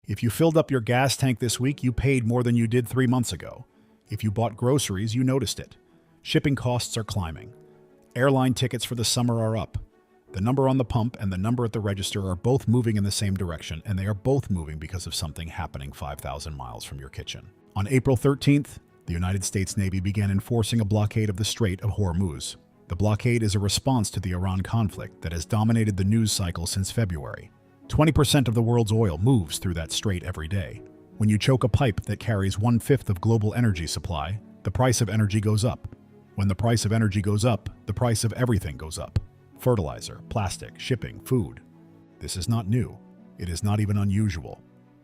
If you filled up your gas tank this week, you paid more than you did 3 months ago. If you bought groceries, you noticed it. Shipping costs are climbing. Airline tickets for the summer are up. The number on the pump and the number at the register are both moving in the same direction, and they are both moving because of something happening 5,000 miles from your kitchen. On April 13th, the United States Navy began enforcing a blockade of the Strait of Hormuz. The blockade is a response to the Iran conflict that has dominated the news cycle since February. 20% of the world's oil moves through that strait every day. When you choke a pipe that carries 1/5 of global energy supply, the price of energy goes up. When the price of energy goes up, the price of everything goes up. Fertilizer, plastic, shipping, food. This is not new. It is not even unusual.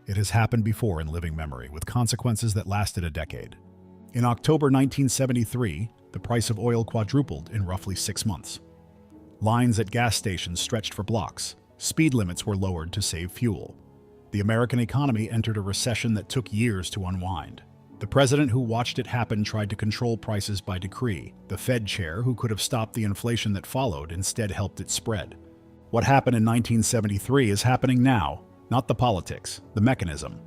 It has happened before in living memory, with consequences that lasted a decade. In October 1973, the price of oil quadrupled in roughly 6 months. Lines at gas stations stretched for blocks. Speed limits were lowered to save fuel. The American economy entered a recession that took years to unwind. The president who watched it happen tried to control prices by decree. The Fed chair, who could have stopped the inflation that followed, instead helped it spread. What happened in 1973 is happening now, not the politics, the mechanism.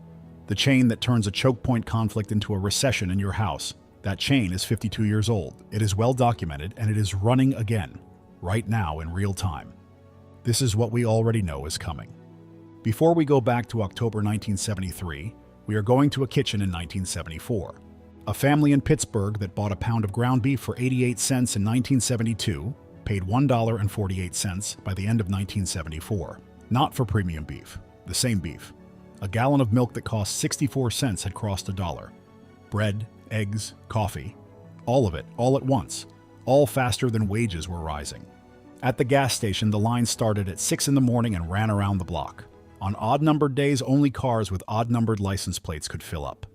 The chain that turns a chokepoint conflict into a recession in your house. That chain is 52 years old. It is well documented, and it is running again, right now in real time. This is what we already know is coming. Before we go back to October 1973, we are going to a kitchen in 1974. A family in Pittsburgh that bought a pound of ground beef for 88 cents in 1972 paid $1.48 by the end of 1974. Not for premium beef, the same beef. A gallon of milk that cost 64 cents had crossed $1. Bread, eggs, coffee, all of it, all at once, all faster than wages were rising. At the gas station, the line started at 6 in the morning and ran around the block. On odd-numbered days, only cars with odd-numbered license plates could fill up.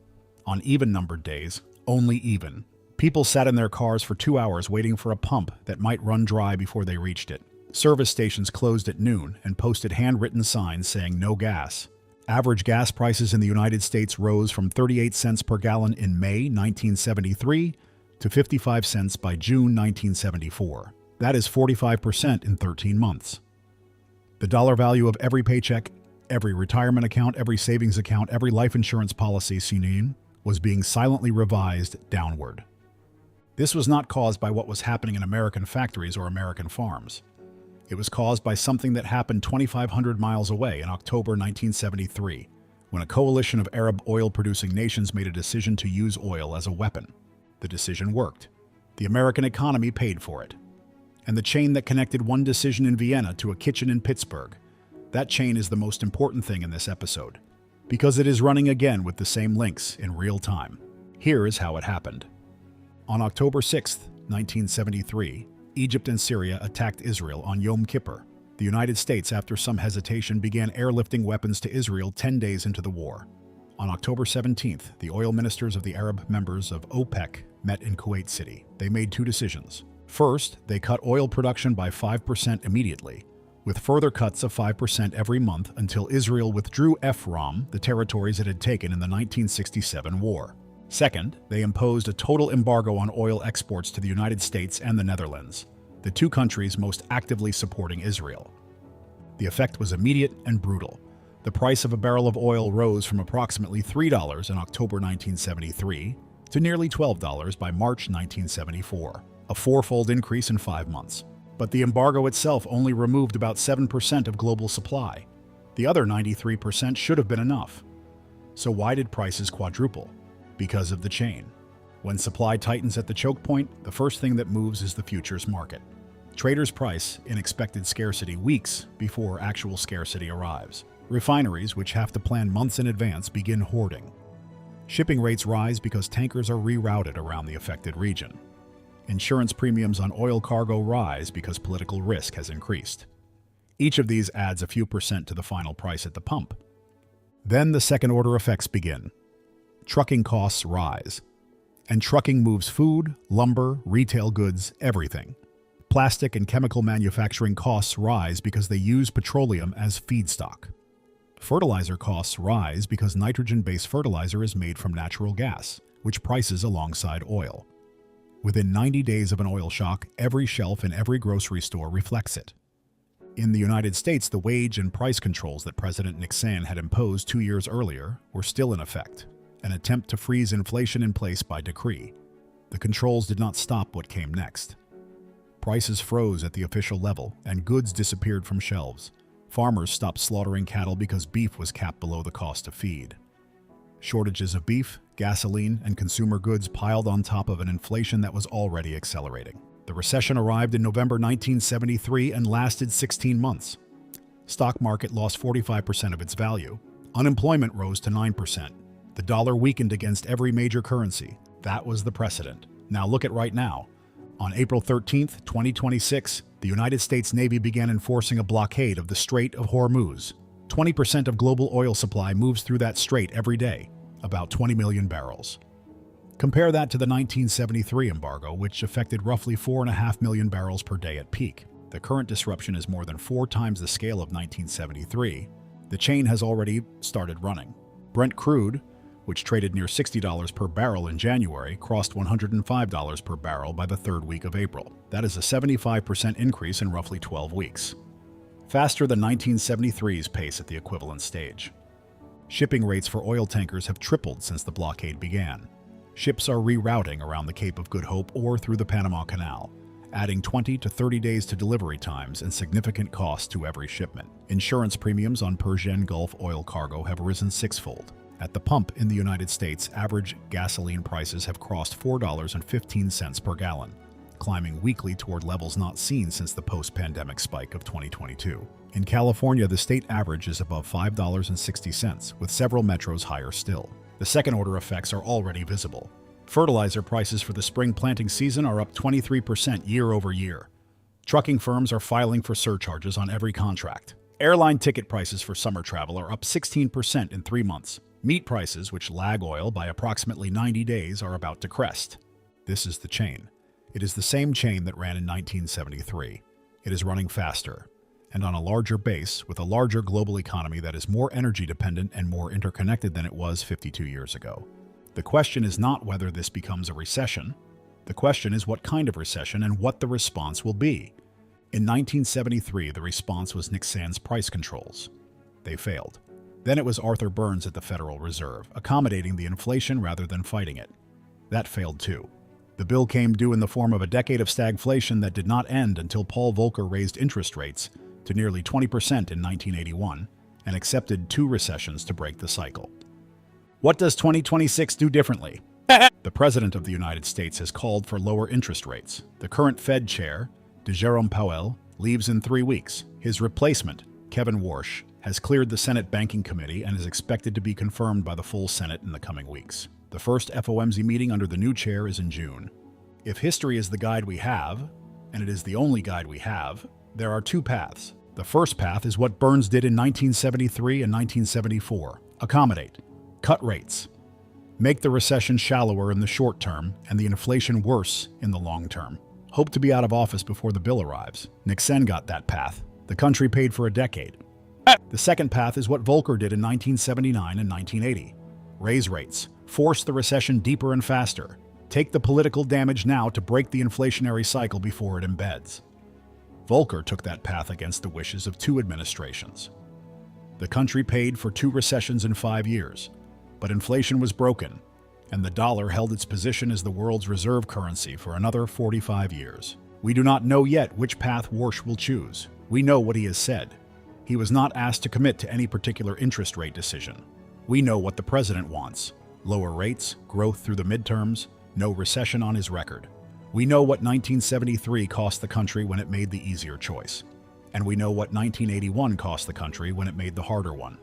On even-numbered days, only even. People sat in their cars for 2 hours waiting for a pump that might run dry before they reached it. Service stations closed at noon and posted handwritten signs saying no gas. Average gas prices in the United States rose from 38 cents per gallon in May 1973 to 55 cents by June 1974. That is 45% in 13 months. The dollar value of every paycheck, every retirement account, every savings account, every life insurance policy seen was being silently revised downward. This was not caused by what was happening in American factories or American farms. It was caused by something that happened 2,500 miles away in October 1973, when a coalition of Arab oil-producing nations made a decision to use oil as a weapon. The decision worked. The American economy paid for it. And the chain that connected one decision in Vienna to a kitchen in Pittsburgh, that chain is the most important thing in this episode, because it is running again with the same links in real time. Here is how it happened. On October 6, 1973, Egypt and Syria attacked Israel on Yom Kippur. The United States, after some hesitation, began airlifting weapons to Israel 10 days into the war. On October 17th, the oil ministers of the Arab members of OPEC met in Kuwait City. They made 2 decisions. First, they cut oil production by 5% immediately, with further cuts of 5% every month until Israel withdrew from the territories it had taken in the 1967 war. Second, they imposed a total embargo on oil exports to the United States and the Netherlands, the 2 countries most actively supporting Israel. The effect was immediate and brutal. The price of a barrel of oil rose from approximately $3 in October 1973 to nearly $12 by March 1974, a 4-fold increase in 5 months. But the embargo itself only removed about 7% of global supply. The other 93% should have been enough. So why did prices quadruple? Because of the chain. When supply tightens at the choke point, the first thing that moves is the futures market. Traders price in expected scarcity weeks before actual scarcity arrives. Refineries, which have to plan months in advance, begin hoarding. Shipping rates rise because tankers are rerouted around the affected region. Insurance premiums on oil cargo rise because political risk has increased. Each of these adds a few percent to the final price at the pump. Then the second-order effects begin. Trucking costs rise. And trucking moves food, lumber, retail goods, everything. Plastic and chemical manufacturing costs rise because they use petroleum as feedstock. Fertilizer costs rise because nitrogen-based fertilizer is made from natural gas, which prices alongside oil. Within 90 days of an oil shock, every shelf in every grocery store reflects it. In the United States, the wage and price controls that President Nixon had imposed 2 years earlier were still in effect, an attempt to freeze inflation in place by decree. The controls did not stop what came next. Prices froze at the official level, and goods disappeared from shelves. Farmers stopped slaughtering cattle because beef was capped below the cost of feed. Shortages of beef, gasoline, and consumer goods piled on top of an inflation that was already accelerating. The recession arrived in November 1973 and lasted 16 months. Stock market lost 45% of its value. Unemployment rose to 9%. The dollar weakened against every major currency. That was the precedent. Now look at right now. On April 13, 2026, the United States Navy began enforcing a blockade of the Strait of Hormuz. 20% of global oil supply moves through that strait every day, about 20 million barrels. Compare that to the 1973 embargo, which affected roughly 4.5 million barrels per day at peak. The current disruption is more than 4 times the scale of 1973. The chain has already started running. Brent crude, which traded near $60 per barrel in January, crossed $105 per barrel by the third week of April. That is a 75% increase in roughly 12 weeks. Faster than 1973's pace at the equivalent stage. Shipping rates for oil tankers have tripled since the blockade began. Ships are rerouting around the Cape of Good Hope or through the Panama Canal, adding 20 to 30 days to delivery times and significant costs to every shipment. Insurance premiums on Persian Gulf oil cargo have risen sixfold. At the pump in the United States, average gasoline prices have crossed $4.15 per gallon, climbing weekly toward levels not seen since the post-pandemic spike of 2022. In California, the state average is above $5.60, with several metros higher still. The second-order effects are already visible. Fertilizer prices for the spring planting season are up 23% year over year. Trucking firms are filing for surcharges on every contract. Airline ticket prices for summer travel are up 16% in 3 months. Meat prices, which lag oil by approximately 90 days, are about to crest. This is the chain. It is the same chain that ran in 1973. It is running faster, and on a larger base, with a larger global economy that is more energy dependent and more interconnected than it was 52 years ago. The question is not whether this becomes a recession. The question is what kind of recession and what the response will be. In 1973, the response was Nixon's price controls. They failed. Then it was Arthur Burns at the Federal Reserve, accommodating the inflation rather than fighting it. That failed too. The bill came due in the form of a decade of stagflation that did not end until Paul Volcker raised interest rates to nearly 20% in 1981 and accepted 2 recessions to break the cycle. What does 2026 do differently? The President of the United States has called for lower interest rates. The current Fed chair, Jerome Powell, leaves in 3 weeks. His replacement, Kevin Warsh, has cleared the Senate Banking Committee and is expected to be confirmed by the full Senate in the coming weeks. The first FOMC meeting under the new chair is in June. If history is the guide we have, and it is the only guide we have, there are 2 paths. The first path is what Burns did in 1973 and 1974. Accommodate. Cut rates. Make the recession shallower in the short term and the inflation worse in the long term. Hope to be out of office before the bill arrives. Nixon got that path. The country paid for a decade. The second path is what Volcker did in 1979 and 1980. Raise rates. Force the recession deeper and faster. Take the political damage now to break the inflationary cycle before it embeds. Volcker took that path against the wishes of 2 administrations. The country paid for 2 recessions in 5 years, but inflation was broken, and the dollar held its position as the world's reserve currency for another 45 years. We do not know yet which path Warsh will choose. We know what he has said. He was not asked to commit to any particular interest rate decision. We know what the president wants. Lower rates, growth through the midterms, no recession on his record. We know what 1973 cost the country when it made the easier choice. And we know what 1981 cost the country when it made the harder one.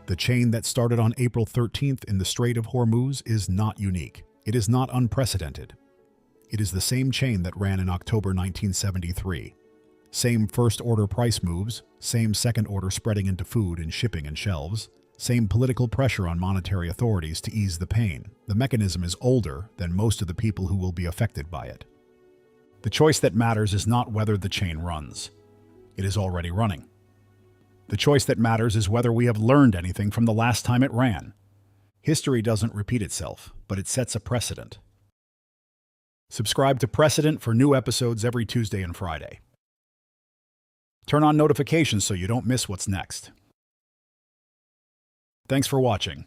The chain that started on April 13th in the Strait of Hormuz is not unique. It is not unprecedented. It is the same chain that ran in October 1973. Same first-order price moves, same second-order spreading into food and shipping and shelves, same political pressure on monetary authorities to ease the pain. The mechanism is older than most of the people who will be affected by it. The choice that matters is not whether the chain runs. It is already running. The choice that matters is whether we have learned anything from the last time it ran. History doesn't repeat itself, but it sets a precedent. Subscribe to Precedent for new episodes every Tuesday and Friday. Turn on notifications so you don't miss what's next. Thanks for watching.